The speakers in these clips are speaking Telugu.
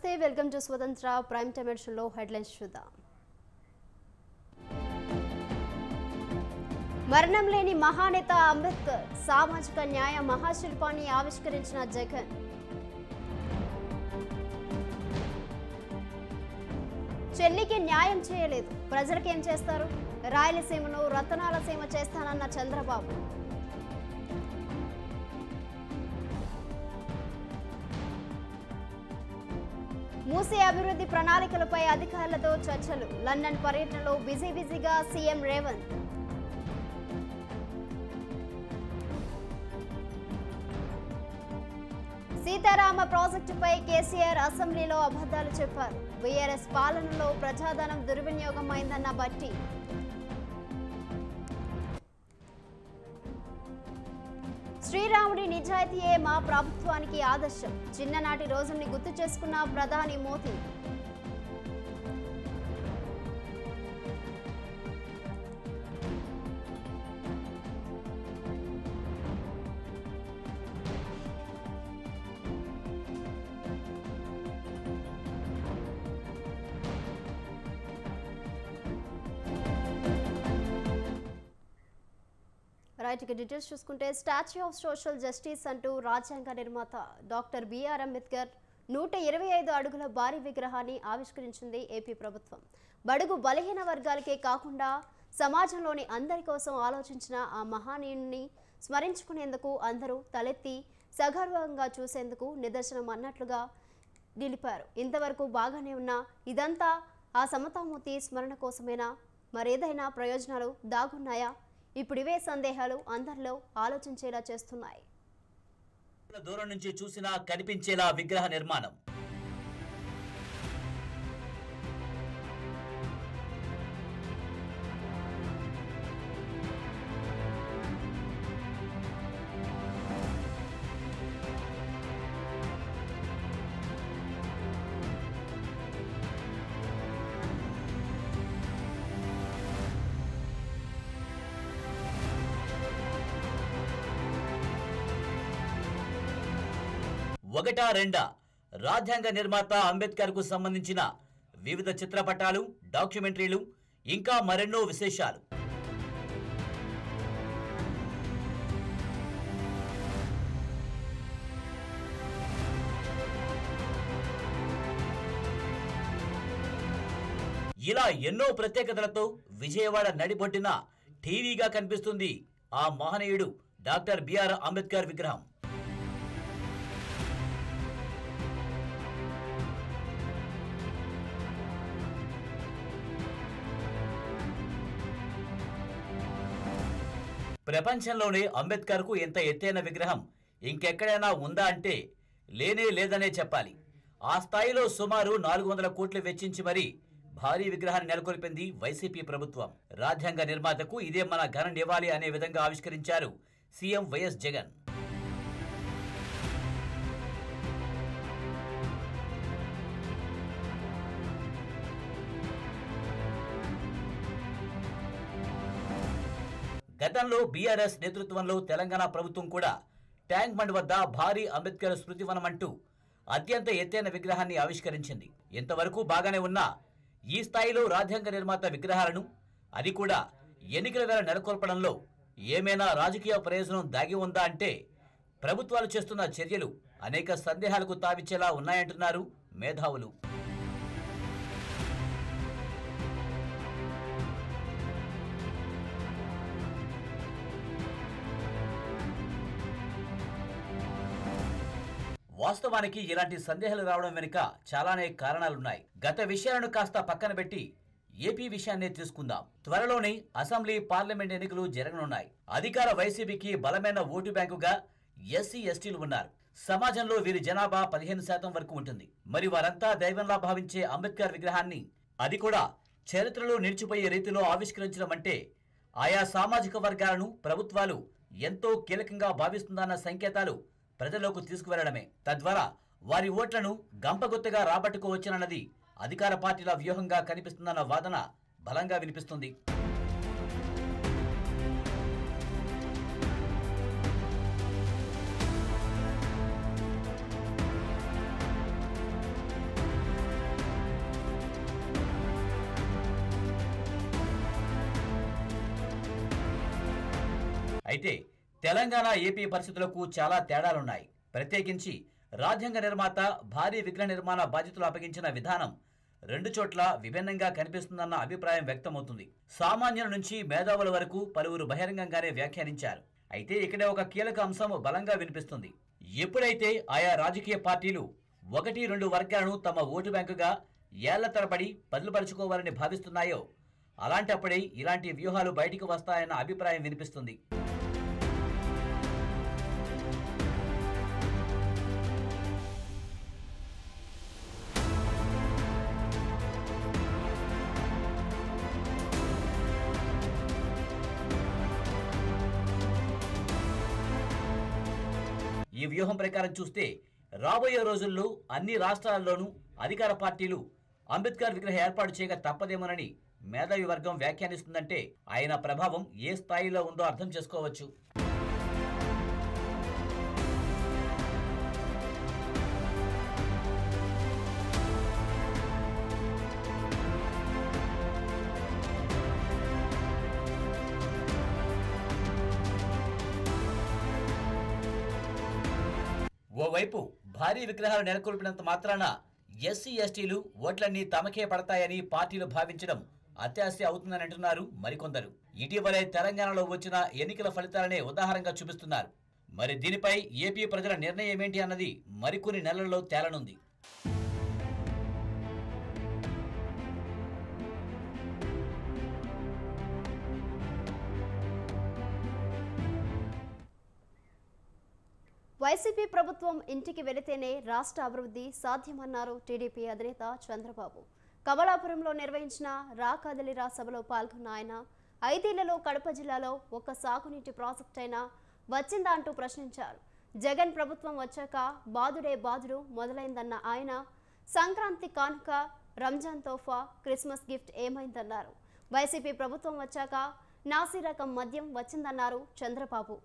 నమస్తే వెల్కమ్ టు స్వతంత్ర ప్రైమ్ టైమ్ షోలో హెడ్లైన్స్ చూద్దాం. మరణం లేని మహానేత అంబేద్కర్ సామాజిక న్యాయ మహాశిల్పాన్ని ఆవిష్కరించిన జగన్. చెల్లికి న్యాయం చేయలేదు, ప్రజలకేం చేస్తారు? రాయలసీమను రతనాల సీమ చేస్తానన్న చంద్రబాబు. మూసీ అభివృద్ధి ప్రణాళికలపై అధికారులతో చర్చలు. లండన్ పర్యటనలో బిజీగా సీఎం రేవంత్. సీతారామ ప్రాజెక్టుపై కేసీఆర్ అసెంబ్లీలో అబద్ధాలు చెప్పారు. బీఆర్ఎస్ పాలనలో ప్రజాధనం దుర్వినియోగం అయిందన్న బట్టి. శ్రీరాముడి నిజాయితీయే మా ప్రభుత్వానికి ఆదర్శం. చిన్ననాటి రోజుల్ని గుర్తు చేసుకున్న ప్రధాని మోదీ. రైట్, ఇక డీటెయిల్స్ చూసుకుంటే స్టాచ్యూ ఆఫ్ సోషల్ జస్టిస్ అంటూ రాజ్యాంగ నిర్మాత డాక్టర్ బిఆర్ అంబేద్కర్ 125 అడుగుల భారీ విగ్రహాన్ని ఆవిష్కరించింది ఏపీ ప్రభుత్వం. బడుగు బలహీన వర్గాలకే కాకుండా సమాజంలోని అందరి కోసం ఆలోచించిన ఆ మహానీయుని స్మరించుకునేందుకు అందరూ తలెత్తి సగర్వంగా చూసేందుకు నిదర్శనం అన్నట్లుగా నిలిపారు. ఇంతవరకు బాగానే ఉన్న ఇదంతా ఆ సమతామూర్తి స్మరణ కోసమేనా? మరేదైనా ప్రయోజనాలు దాగున్నాయా? ఇప్పుడు ఇవే సందేహాలు అందరిలో ఆలోచించేలా చేస్తున్నాయి. దూరం నుంచి చూసినా కనిపించేలా విగ్రహ నిర్మాణం. ఒకటా రెండా రాజ్యాంగ నిర్మాత అంబేద్కర్ కు సంబంధించిన వివిధ చిత్రపటాలు, డాక్యుమెంటరీలు, ఇంకా మరెన్నో విశేషాలు. ఇలా ఎన్నో ప్రత్యేకతలతో విజయవాడ నడిబొడ్డున టీవీగా కనిపిస్తుంది ఆ మహనీయుడు డాక్టర్ బిఆర్ అంబేద్కర్ విగ్రహం. ప్రపంచంలోనే అంబేద్కర్ కు ఎంత ఎత్తైన విగ్రహం ఇంకెక్కడైనా ఉందా అంటే లేనే లేదనే చెప్పాలి. ఆ స్థాయిలో సుమారు 400 కోట్లు వెచ్చించి మరీ భారీ విగ్రహాన్ని నెలకొల్పింది వైసీపీ ప్రభుత్వం. రాజ్యాంగ నిర్మాతకు ఇదే మన ఘన నివాళి అనే విధంగా ఆవిష్కరించారు సీఎం వైఎస్ జగన్. గతంలో బీఆర్ఎస్ నేతృత్వంలో తెలంగాణ ప్రభుత్వం కూడా ట్యాంక్ బండ్ వద్ద భారీ అంబేద్కర్ స్మృతివనం అంటూ అత్యంత ఎత్తైన విగ్రహాన్ని ఆవిష్కరించింది. ఇంతవరకు బాగానే ఉన్న ఈ స్థాయిలో రాజ్యాంగ నిర్మాత విగ్రహాలను, అది కూడా ఎన్నికల వేళ నెలకొల్పడంలో ఏమైనా రాజకీయ ప్రయోజనం దాగి ఉందా అంటే ప్రభుత్వాలు చేస్తున్న చర్యలు అనేక సందేహాలకు తావిచ్చేలా ఉన్నాయంటున్నారు మేధావులు. వాస్తవానికి ఇలాంటి సందేహాలు రావడం వెనుక చాలానే కారణాలున్నాయి. గత విషయాలను కాస్త పక్కన పెట్టి ఏపీ విషయాన్నే తీసుకుందాం. త్వరలోనే అసెంబ్లీ, పార్లమెంట్ ఎన్నికలు జరగనున్నాయి. అధికార వైసీపీకి బలమైన ఓటు బ్యాంకుగా ఎస్సీ, ఎస్టీలు ఉన్నారు. సమాజంలో వీరి జనాభా 15% వరకు ఉంటుంది. మరి వారంతా దైవంలా భావించే అంబేద్కర్ విగ్రహాన్ని, అది కూడా చరిత్రలో నిలిచిపోయే రీతిలో ఆవిష్కరించడం అంటే ఆయా సామాజిక వర్గాలను ప్రభుత్వాలు ఎంతో కీలకంగా భావిస్తుందన్న సంకేతాలు ప్రజల్లోకి తీసుకువెళ్లడమే. తద్వారా వారి ఓట్లను గంపగుత్తగా రాబట్టుకోవచ్చునన్నది అధికార పార్టీల వ్యూహంగా కనిపిస్తుందన్న వాదన బలంగా వినిపిస్తుంది. అయితే తెలంగాణ ఏపీ పరిస్థితులకు చాలా తేడాలున్నాయి. ప్రత్యేకించి రాజ్యాంగ నిర్మాత భారీ విగ్రహ నిర్మాణ బాధ్యతలు అప్పగించిన విధానం రెండు చోట్ల విభిన్నంగా కనిపిస్తుందన్న అభిప్రాయం వ్యక్తమవుతుంది. సామాన్యుల నుంచి మేధావుల వరకు పలువురు బహిరంగంగానే వ్యాఖ్యానించారు. అయితే ఇక్కడే ఒక కీలక అంశం బలంగా వినిపిస్తుంది. ఎప్పుడైతే ఆయా రాజకీయ పార్టీలు 1-2 వర్గాలను తమ ఓటు బ్యాంకుగా ఏళ్ల తరబడి బదులుపరుచుకోవాలని భావిస్తున్నాయో అలాంటప్పుడే ఇలాంటి వ్యూహాలు బయటికి వస్తాయన్న అభిప్రాయం వినిపిస్తుంది. ఈ వ్యూహం ప్రకారం చూస్తే రాబోయే రోజుల్లో అన్ని రాష్ట్రాల్లోనూ అధికార పార్టీలు అంబేద్కర్ విగ్రహ ఏర్పాటు చేయక తప్పదేమోనని మేధావి వర్గం వ్యాఖ్యానిస్తుందంటే ఆయన ప్రభావం ఏ స్థాయిలో ఉందో అర్థం చేసుకోవచ్చు. ఓవైపు భారీ విగ్రహాలు నెలకొల్పినంత మాత్రాన ఎస్సీ ఎస్టీలు ఓట్లన్నీ తమకే పడతాయని పార్టీలు భావించడం అత్యాశ అవుతుందని అంటున్నారు మరికొందరు. ఇటీవలే తెలంగాణలో వచ్చిన ఎన్నికల ఫలితాలనే ఉదాహరణగా చూపిస్తున్నారు. మరి దీనిపై ఏపీ ప్రజల నిర్ణయం ఏంటి అన్నది మరికొన్ని నెలల్లో తేలనుంది. వైసీపీ ప్రభుత్వం ఇంటికి వెళితేనే రాష్ట్ర అభివృద్ధి సాధ్యమన్నారు టీడీపీ అధినేత చంద్రబాబు. కమలాపురంలో నిర్వహించిన రా కదలిరా సభలో పాల్గొన్న ఆయన 5 ఏళ్లలో కడప జిల్లాలో ఒక్క సాగునీటి ప్రాజెక్ట్ అయినా వచ్చిందా అంటూ ప్రశ్నించారు. జగన్ ప్రభుత్వం వచ్చాక బాదుడే బాదుడు మొదలైందన్న ఆయన సంక్రాంతి కానుక, రంజాన్ తోఫా, క్రిస్మస్ గిఫ్ట్ ఏమైందన్నారు. వైసీపీ ప్రభుత్వం వచ్చాక నాసి రకం మద్యం వచ్చిందన్నారు చంద్రబాబు.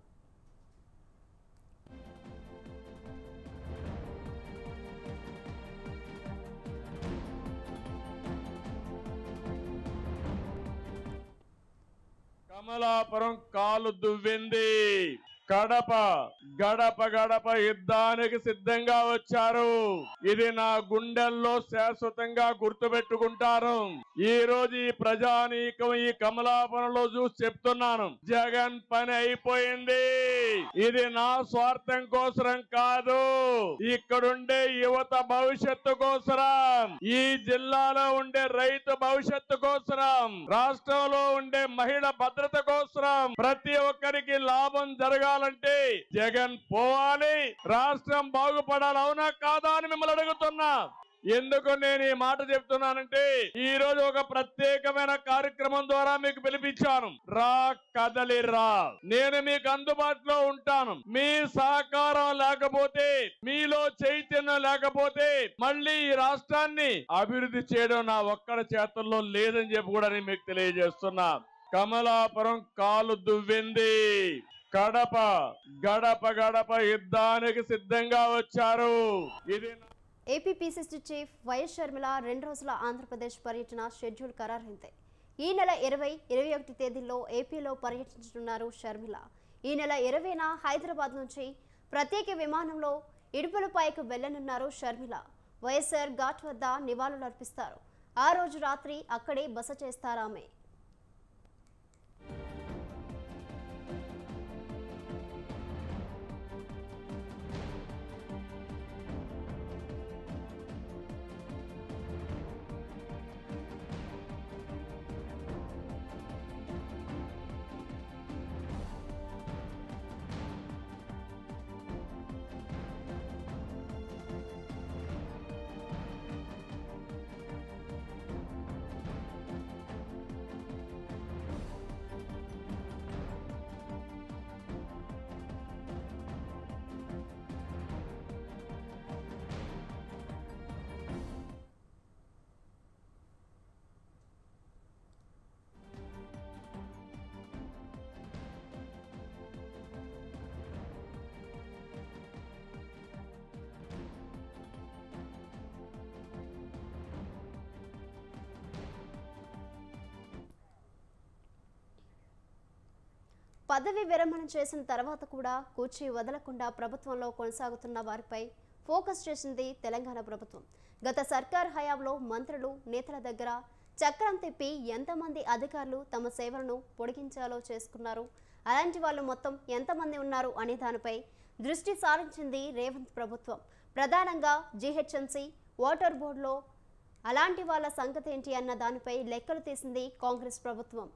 కమలాపురం కాలు దువ్వింది. కడప గడప గడప యుద్ధానికి సిద్ధంగా వచ్చారు. ఇది నా గుండెల్లో శాశ్వతంగా గుర్తుపెట్టుకుంటారు. ఈ రోజు ఈ ప్రజానీకం ఈ కమలాపురంలో చూసి చెప్తున్నాను, జగన్ పని అయిపోయింది. ఇది నా స్వార్థం కోసరం కాదు, ఇక్కడుండే యువత భవిష్యత్తు కోసరం, ఈ జిల్లాలో ఉండే రైతు భవిష్యత్తు కోసరం, రాష్ట్రంలో ఉండే మహిళ భద్రత కోసరం, ప్రతి ఒక్కరికి లాభం జరగాలంటే జగన్ పోవాలి, రాష్ట్రం బాగుపడాలి. అవునా కాదా అని మిమ్మల్ని అడుగుతున్నా. ఎందుకు నేను ఈ మాట చెప్తున్నానంటే ఈ రోజు ఒక ప్రత్యేకమైన కార్యక్రమం ద్వారా మీకు పిలిపించాను. రా కదలి రా. నేను మీకు అందుబాటులో ఉంటాను. మీ సహకారం లేకపోతే, మీలో చైతన్యం లేకపోతే మళ్ళీ ఈ రాష్ట్రాన్ని అభివృద్ధి చేయడం నా ఒక్కడి చేతుల్లో లేదని చెప్పి కూడా నేను మీకు తెలియజేస్తున్నా. కమలాపురం కాలు దువ్వింది. కడప గడప గడప యుద్ధానికి సిద్ధంగా వచ్చారు. ఇది AP PCC chief YS Sharmila 2 రోజుల ఆంధ్రప్రదేశ్ పర్యటన షెడ్యూల్ ఖరారైంది. ఈ నెల 20, 21 తేదీల్లో ఏపీలో పర్యటించనున్నారు షర్మిల. ఈ నెల 20న హైదరాబాద్ నుంచి ప్రత్యేక విమానంలో ఇడుపులపైకి వెళ్లనున్నారు షర్మిల. వైఎస్ఆర్ ఘాట్ వద్ద నివాళులర్పిస్తారు. ఆ రోజు రాత్రి అక్కడే బస చేస్తారామె. పదవి విరమణ చేసిన తర్వాత కూడా కూర్చి వదలకుండా ప్రభుత్వంలో కొనసాగుతున్న వారిపై ఫోకస్ చేసింది తెలంగాణ ప్రభుత్వం. గత సర్కార్ హయాంలో మంత్రులు నేతల దగ్గర చక్రం తిప్పి ఎంతమంది అధికారులు తమ సేవలను పొడిగించాలో చేసుకున్నారు, అలాంటి వాళ్ళు మొత్తం ఎంతమంది ఉన్నారు అనే దానిపై దృష్టి సారించింది రేవంత్ ప్రభుత్వం. ప్రధానంగా జీహెచ్ఎంసీ వాటర్ బోర్డులో అలాంటి వాళ్ళ సంగతి ఏంటి అన్న దానిపై లెక్కలు తీసింది కాంగ్రెస్ ప్రభుత్వం.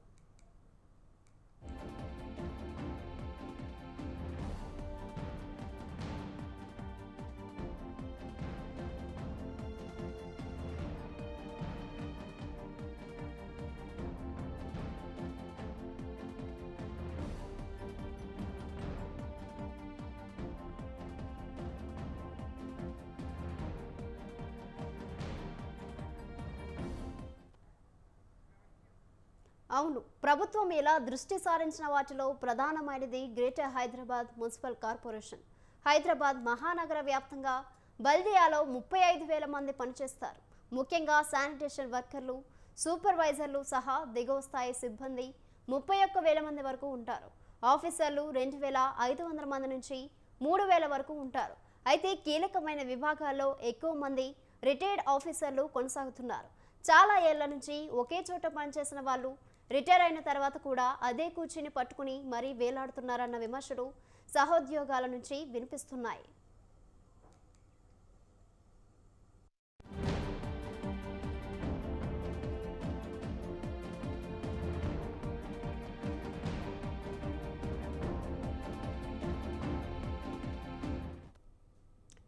అవును, ప్రభుత్వం ఇలా దృష్టి సారించిన వాటిలో ప్రధానమైనది greater Hyderabad municipal corporation. Hyderabad మహానగర వ్యాప్తంగా బల్దియాలో 35,000 మంది పనిచేస్తారు. ముఖ్యంగా శానిటేషన్ వర్కర్లు, సూపర్వైజర్లు సహా దిగువ స్థాయి సిబ్బంది 31,000 మంది వరకు ఉంటారు. ఆఫీసర్లు 2,500 మంది నుంచి 3,000 వరకు ఉంటారు. అయితే కీలకమైన విభాగాల్లో ఎక్కువ మంది రిటైర్డ్ ఆఫీసర్లు కొనసాగుతున్నారు. చాలా ఏళ్ల నుంచి ఒకే చోట పనిచేసిన వాళ్ళు రిటైర్ అయిన తర్వాత కూడా అదే కూర్చుని పట్టుకుని మరీ వేలాడుతున్నారన్న విమర్శలు సహోద్యోగాల నుంచి వినిపిస్తున్నాయి.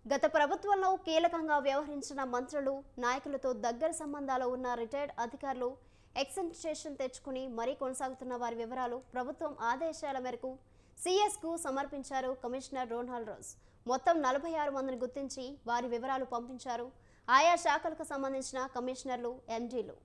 గత ప్రభుత్వంలో కీలకంగా వ్యవహరించిన మంత్రులు, నాయకులతో దగ్గర సంబంధాలు ఉన్న రిటైర్డ్ అధికారులు ఎక్స్టెన్షన్ తెచ్చుకుని మరీ కొనసాగుతున్న వారి వివరాలు ప్రభుత్వం ఆదేశాల మేరకు సిఎస్కు సమర్పించారు కమిషనర్ రోనాల్డ్ రోజ్. మొత్తం 46 మందిని గుర్తించి వారి వివరాలు పంపించారు ఆయా శాఖలకు సంబంధించిన కమిషనర్లు, ఎండీలు.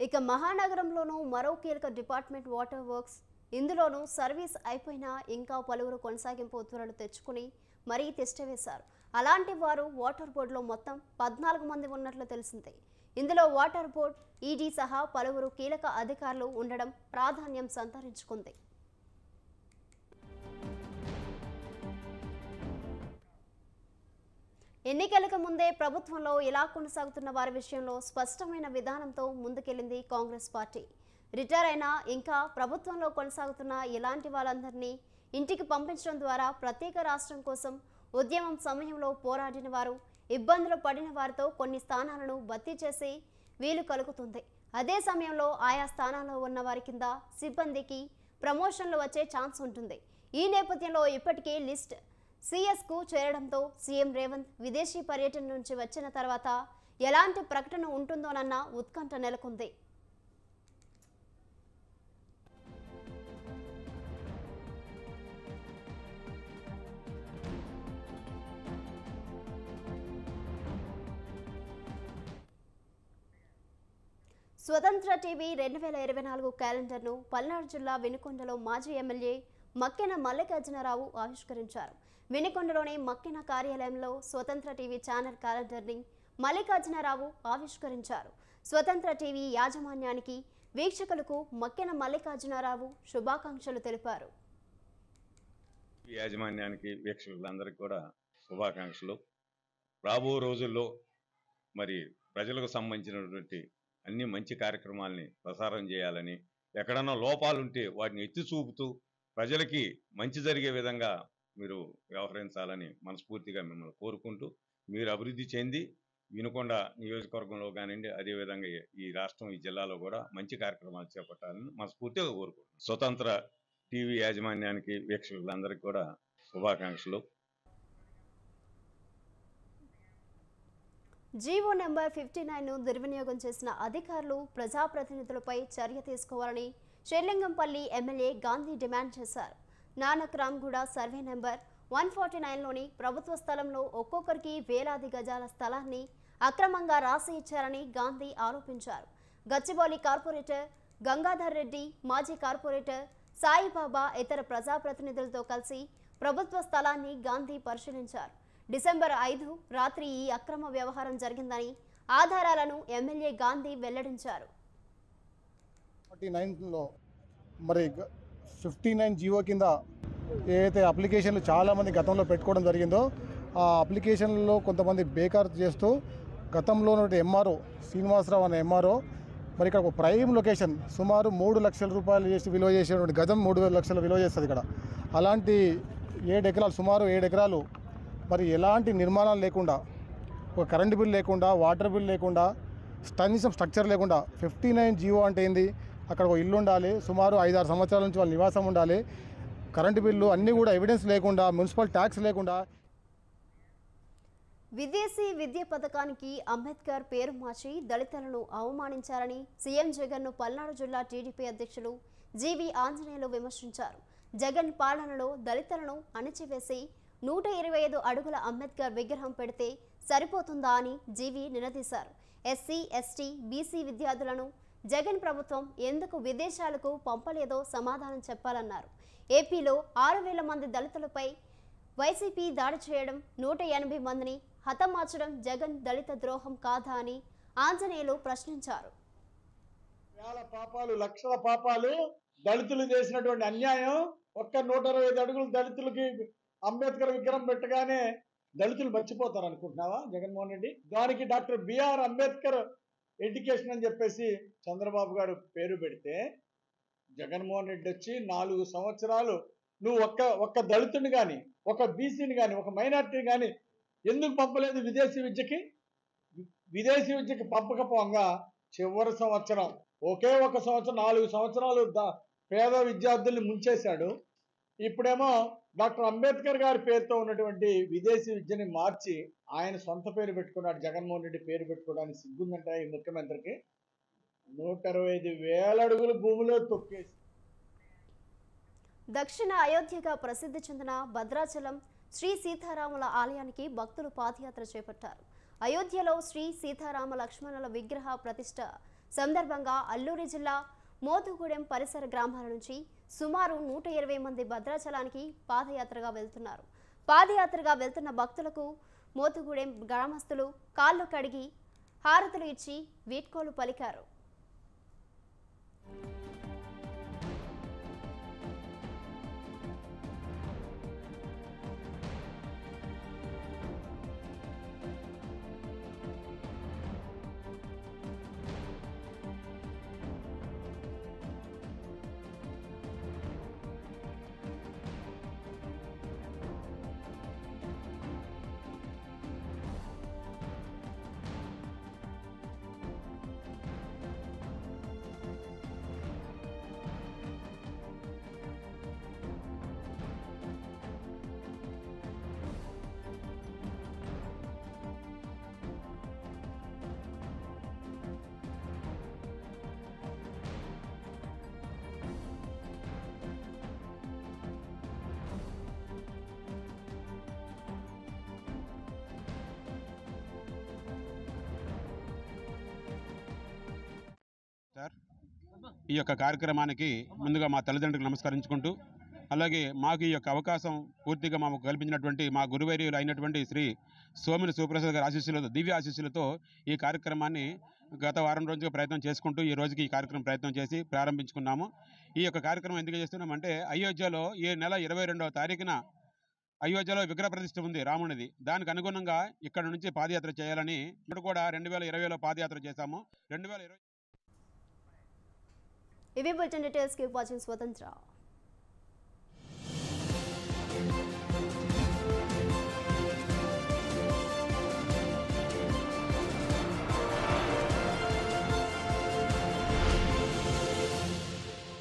ఇక మహానగరంలోనూ మరో కీలక డిపార్ట్మెంట్ వాటర్ వర్క్స్. ఇందులోనూ సర్వీస్ అయిపోయినా ఇంకా పలువురు కొనసాగింపు ఉత్తర్వులు తెచ్చుకుని మరీ తిష్టవేశారు. అలాంటి వారు వాటర్ బోర్డులో మొత్తం 14 మంది ఉన్నట్లు తెలిసింది. ఇందులో వాటర్ బోర్డు ఈడీ సహా పలువురు కీలక అధికారులు ఉండడం ప్రాధాన్యం సంతరించుకుంది. ఎన్నికలకు ముందే ప్రభుత్వంలో ఇలా కొనసాగుతున్న వారి విషయంలో స్పష్టమైన విధానంతో ముందుకెళ్లింది కాంగ్రెస్ పార్టీ. రిటైర్ అయినా ఇంకా ప్రభుత్వంలో కొనసాగుతున్న ఇలాంటి వాళ్ళందరినీ ఇంటికి పంపించడం ద్వారా ప్రత్యేక రాష్ట్రం కోసం ఉద్యమం సమయంలో పోరాడిన వారు, ఇబ్బందులు పడిన వారితో కొన్ని స్థానాలను భర్తీ చేసి వీలు కలుగుతుంది. అదే సమయంలో ఆయా స్థానాల్లో ఉన్న వారి కింద సిబ్బందికి ప్రమోషన్లు వచ్చే ఛాన్స్ ఉంటుంది. ఈ నేపథ్యంలో ఇప్పటికే లిస్ట్ సిఎస్కు చేరడంతో సీఎం రేవంత్ విదేశీ పర్యటన నుంచి వచ్చిన తర్వాత ఎలాంటి ప్రకటన ఉంటుందోనన్న ఉత్కంఠ నెలకొంది. స్వతంత్ర టీవీ 2024 క్యాలెండర్ను పల్నాడు జిల్లా వినుకొండలో మాజీ ఎమ్మెల్యే మక్కెన మల్లికార్జునరావు ఆవిష్కరించారు. వినుకొండలోని మక్కెన కార్యాలయంలో స్వతంత్ర టీవీ ఛానల్ క్యాలెండర్ని మల్లికార్జునరావు ఆవిష్కరించారు. స్వతంత్ర టీవీ యాజమాన్యానికి, వీక్షకులకు మక్కెన మల్లికార్జునరావు శుభాకాంక్షలు తెలిపారు. యాజమాన్యానికి, వీక్షకులందరికీ కూడా శుభాకాంక్షలు. రాబో రోజుల్లో మరి ప్రజలకు సంబంధించినటువంటి అన్ని మంచి కార్యక్రమాలని ప్రసారం చేయాలని, ఎక్కడన్నా లోపాలుంటే వాటిని ఎత్తి చూపుతూ ప్రజలకి మంచి జరిగే విధంగా మీరు వ్యవహరించాలని మనస్ఫూర్తిగా మిమ్మల్ని కోరుకుంటూ, మీరు అభివృద్ధి చెంది వినుకొండ నియోజకవర్గంలో కానివ్వండి, అదేవిధంగా ఈ రాష్ట్రం, ఈ జిల్లాలో కూడా మంచి కార్యక్రమాలు చేపట్టాలని మనస్ఫూర్తిగా కోరుకుంటున్నాను. స్వతంత్ర టీవీ యాజమాన్యానికి, వీక్షకులందరికీ కూడా శుభాకాంక్షలు. జీవో నెంబర్ 59ను దుర్వినియోగం చేసిన అధికారులు, ప్రజాప్రతినిధులపై చర్య తీసుకోవాలని షేర్లింగంపల్లి ఎమ్మెల్యే గాంధీ డిమాండ్ చేశారు. నానక్ రామ్గూడ సర్వే నెంబర్ 149లోని ప్రభుత్వ స్థలంలో ఒక్కొక్కరికి వేలాది గజాల స్థలాన్ని అక్రమంగా రాసి ఇచ్చారని గాంధీ ఆరోపించారు. గచ్చిబౌలి కార్పొరేటర్ గంగాధర్ రెడ్డి, మాజీ కార్పొరేటర్ సాయిబాబా ఇతర ప్రజాప్రతినిధులతో కలిసి ప్రభుత్వ స్థలాన్ని గాంధీ పరిశీలించారు. డిసెంబర్ 5 రాత్రి ఈ అక్రమ వ్యవహారం జరిగిందని ఆధారాలను ఎమ్మెల్యే గాంధీ వెల్లడించారు. 49లో మరి 59 జీవో కింద ఏదైతే అప్లికేషన్లు చాలామంది గతంలో పెట్టుకోవడం జరిగిందో ఆ అప్లికేషన్లలో కొంతమంది బేకార్ చేస్తూ గతంలో ఎంఆర్ఓ శ్రీనివాసరావు అనే ఎంఆర్ఓ మరి ఇక్కడ ఒక ప్రైమ్ లొకేషన్ సుమారు 3 లక్షల రూపాయలు చేసి విలువ చేసేటువంటి గజం 3 లక్షల విలువ చేస్తుంది. ఇక్కడ అలాంటి 7 ఎకరాలు సుమారు 7 ఎకరాలు మరి ఎలాంటి నిర్మాణాలు లేకుండా, ఒక కరెంటు బిల్ లేకుండా, వాటర్ బిల్ లేకుండా, కనీసం స్ట్రక్చర్ లేకుండా 59 జీవో అంటే ఏంది? అక్కడ ఒక ఇల్లు ఉండాలి, సుమారు 5-6 సంవత్సరాల నుంచి వాళ్ళ నివాసం ఉండాలి, కరెంటు బిల్లు అన్నీ కూడా ఎవిడెన్స్ లేకుండా, మున్సిపల్ ట్యాక్స్ లేకుండా. విదేశీ విద్య పథకానికి అంబేద్కర్ పేరు మార్చి దళితులను అవమానించారని సీఎం జగన్ను పల్నాడు జిల్లా టీడీపీ అధ్యక్షులు జీవి ఆంజనేయులు విమర్శించారు. జగన్ పాలనలో దళితులను అణచివేసి 125 అడుగుల అంబేద్కర్ విగ్రహం పెడితే సరిపోతుందా అని జీవి నిలదీశారు. ఎస్సీ, ఎస్టీ, బీసీ విద్యార్థులను జగన్ ప్రభుత్వం ఎందుకు విదేశాలకు పంపలేదో సమాధానం చెప్పాలన్నారు. ఏపీలో 6,000 మంది దళితులపై వైసీపీ దాడి చేయడం, 180 మందిని హతమార్చడం జగన్ దళిత ద్రోహం కాదా అని ఆంజనేయులు ప్రశ్నించారు. వేల పాపాలు, లక్షల పాపాలు, దళితులు చేసినటువంటి అన్యాయం. ఒక్క 125 అడుగులు దళితులకి అంబేద్కర్ విగ్రహం పెట్టగానే దళితులు మర్చిపోతారు అనుకుంటున్నావా జగన్మోహన్ రెడ్డి? దానికి డాక్టర్ బిఆర్ అంబేద్కర్ ఎడ్యుకేషన్ అని చెప్పేసి చంద్రబాబు గారు పేరు పెడితే జగన్మోహన్ రెడ్డి వచ్చి 4 సంవత్సరాలు నువ్వు ఒక్క దళితుని కానీ, ఒక బీసీని కానీ, ఒక మైనార్టీని కానీ ఎందుకు పంపలేదు విదేశీ విద్యకి? విదేశీ విద్యకి పంపకపోగా చివరి సంవత్సరం ఒకే ఒక సంవత్సరం 4 సంవత్సరాలు పేద విద్యార్థుల్ని ముంచేశాడు. ఇప్పుడేమో డాక్టర్ అంబేద్కర్ గారి పేరుతో ఉన్నటువంటి విదేశీ విద్యని మార్చి ఆయన సొంత పేరు పెట్టుకున్నాడు. జగన్మోహన్ రెడ్డి పేరు పెట్టుకోవడానికి సిగ్గుందంటే ఈ ముఖ్యమంత్రికి. 125,000 అడుగులు భూమిలో తొక్కేసి. దక్షిణ అయోధ్యగా ప్రసిద్ధి చెందిన భద్రాచలం శ్రీ సీతారాముల ఆలయానికి భక్తులు పాదయాత్ర చేపట్టారు. అయోధ్యలో శ్రీ సీతారామ లక్ష్మణుల విగ్రహ ప్రతిష్ఠ సందర్భంగా అల్లూరి జిల్లా మోతుగూడెం పరిసర గ్రామాల నుంచి సుమారు 120 మంది భద్రాచలానికి పాదయాత్రగా వెళ్తున్నారు. పాదయాత్రగా వెళ్తున్న భక్తులకు మోతుగూడెం గ్రామస్తులు కాళ్ళు కడిగి హారతులు ఇచ్చి వీడ్కోలు పలికారు. ఈ యొక్క కార్యక్రమానికి ముందుగా మా తల్లిదండ్రులకు నమస్కరించుకుంటూ, అలాగే మాకు ఈ యొక్క అవకాశం పూర్తిగా మాకు కల్పించినటువంటి మా గురువర్యులు అయినటువంటి శ్రీ సోమిని సుప్రసాద్ గారి ఆశీస్సులతో, దివ్య ఆశీస్సులతో ఈ కార్యక్రమాన్ని గత వారం రోజుగా ప్రయత్నం చేసుకుంటూ ఈ రోజుకి ఈ కార్యక్రమం ప్రయత్నం చేసి ప్రారంభించుకున్నాము. ఈ యొక్క కార్యక్రమం ఎందుకు చేస్తున్నామంటే, అయోధ్యలో ఈ నెల 22వ తారీఖున అయోధ్యలో విగ్రహ ప్రతిష్ఠ ఉంది రామునిది. దానికి అనుగుణంగా ఇక్కడ నుంచి పాదయాత్ర చేయాలని ఇప్పుడు కూడా 2020లో పాదయాత్ర చేశాము. 2020 ఇవి బులెటిన్ డీటెయిల్స్. కీప్ వాచింగ్ స్వతంత్ర.